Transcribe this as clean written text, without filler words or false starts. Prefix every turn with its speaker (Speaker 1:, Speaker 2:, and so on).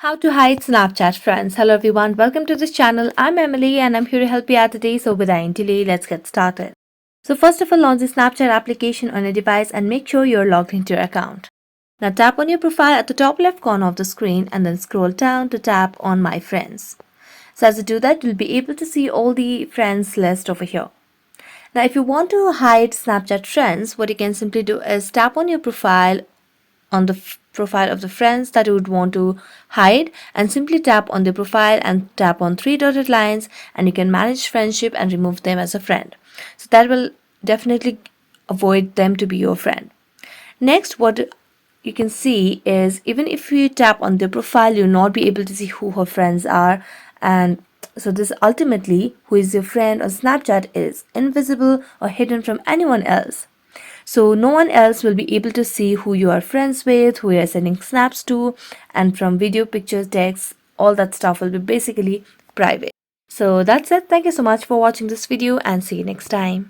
Speaker 1: How to hide Snapchat friends. Hello everyone, welcome to this channel. I'm Emily and I'm here to help you out today. So without any delay, let's get started. So first of all, launch the Snapchat application on your device and make sure you're logged into your account. Now tap on your profile at the top left corner of the screen and then scroll down to tap on My Friends. So as you do that, you'll be able to see all the friends list over here. Now if you want to hide Snapchat friends, what you can simply do is tap on your profile on the profile of the friends that you would want to hide and simply tap on the profile and tap on three dotted lines and you can manage friendship and remove them as a friend. So that will definitely avoid them to be your friend. Next, what you can see is even if you tap on the profile, you'll not be able to see who her friends are, and so this ultimately who is your friend on Snapchat is invisible or hidden from anyone else. So no one else will be able to see who you are friends with, who you are sending snaps to, and from video, pictures, texts, all that stuff will be basically private. So that's it. Thank you so much for watching this video and see you next time.